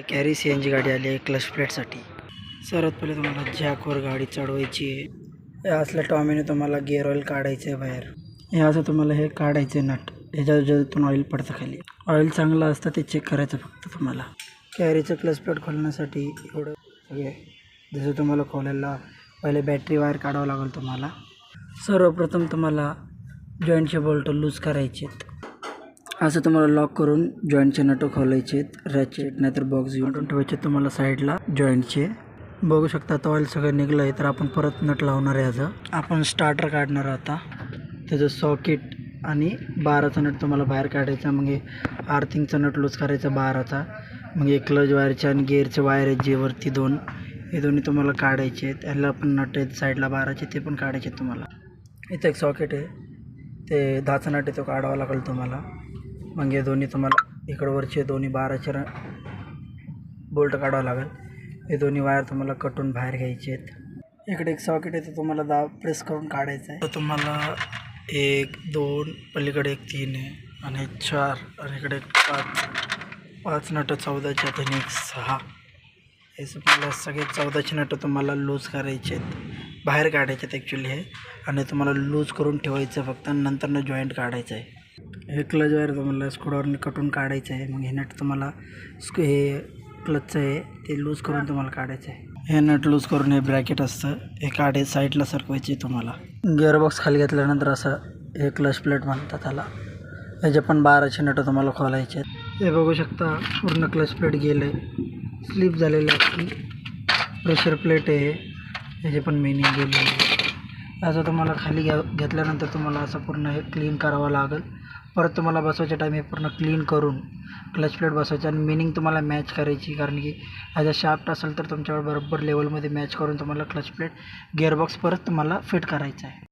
Carry CNG गाडी आली आहे क्लच प्लेटसाठी. सर्वात पहिले तुम्हाला जॅकवर गाडी चढवायची आहे. हे असल्या टॉमीने तुम्हाला गिअर ऑइल काढायचं आहे बाहेर. हे असं तुम्हाला हे काढायचं आहे नट. ह्याच्यातून ऑइल पडतं खाली. ऑइल चांगलं असतं ते चेक करायचं फक्त तुम्हाला. कॅरीचं क्लच प्लेट खोलण्यासाठी एवढं सगळे जसं तुम्हाला खोलायला पहिले बॅटरी वायर काढावं लागेल तुम्हाला. सर्वप्रथम तुम्हाला जॉईंटचे बोल्ट लूज करायचे आहेत. असं तुम्हाला लॉक करून जॉईंटचे नट खोलायचे आहेत. रॅचेट नाहीतर बॉक्स घेऊन ठेवायचे तुम्हाला साईडला जॉईंटचे. बघू शकता आता ऑइल सगळं निघलं आहे तर आपण परत नट लावणार आहे. याचं आपण स्टार्टर काढणार आता. त्याचं सॉकेट आणि 12चा नट तुम्हाला बाहेर काढायचा. मग हे आर्थिंगचा नट लूज करायचा 12चा. मग हे क्लच वायरचे आणि गिअरचे वायर आहेत जे वरती दोन, हे दोन्ही तुम्हाला काढायचे आहेत. याला पण नट आहेत साईडला 12चे ते पण काढायचे आहेत तुम्हाला. इथं एक सॉकेट आहे ते 10चा नट आहे तो काढावा लागेल तुम्हाला. मग हे दोन्ही तुम्हाला इकडं वरचे दोन्ही 12चे बोल्ट काढावं लागेल. हे दोन्ही वायर तुम्हाला कटून बाहेर घ्यायचे आहेत. इकडे एक सॉकेट आहे तो तुम्हाला प्रेस करून काढायचं आहे. तर तुम्हाला 1 2 पलीकडे एक 3 आहे आणि 4 आणि इकडे 5 नट 14चे आहेत आणि 6. हे तुम्हाला सगळे 14चे नट तुम्हाला लूज करायचे आहेत, बाहेर काढायचे आहेत ॲक्च्युली हे. आणि तुम्हाला लूज करून ठेवायचं फक्त. नंतरनं जॉईंट काढायचं आहे. हे क्लच वायर तुम्हाला स्क्रूड्रायव्हरने कटून काढायचं आहे. मग हे नट तुम्हाला हे क्लचचं आहे ते लूज करून तुम्हाला काढायचं आहे. हे नट लूज करून हे ब्रॅकेट असतं हे काढे साईडला सरकवायचे तुम्हाला. गिअरबॉक्स खाली घेतल्यानंतर असं हे क्लच प्लेट म्हणतात त्याला. ह्याचे पण 12चे नट तुम्हाला खोलायचे आहेत. हे बघू शकता पूर्ण क्लच प्लेट गेलं आहे, स्लिप झालेलं आहे. प्रेशर प्लेट आहे ह्याचे पण मेनिंग गेले आहे. असं तुम्हाला खाली घेतल्यानंतर तुम्हाला असं पूर्ण हे क्लीन करावं लागेल. परत तुम्हाला बसवायच्या टाईम हे पूर्ण क्लीन करून क्लच प्लेट बसवायचं आणि मेनिंग तुम्हाला मॅच करायची. कारण की ह्याचा शाफ्ट असेल तर तुमच्यावर बरोबर लेवलमध्ये मॅच करून तुम्हाला क्लच प्लेट गिअरबॉक्स परत तुम्हाला फिट करायचा आहे.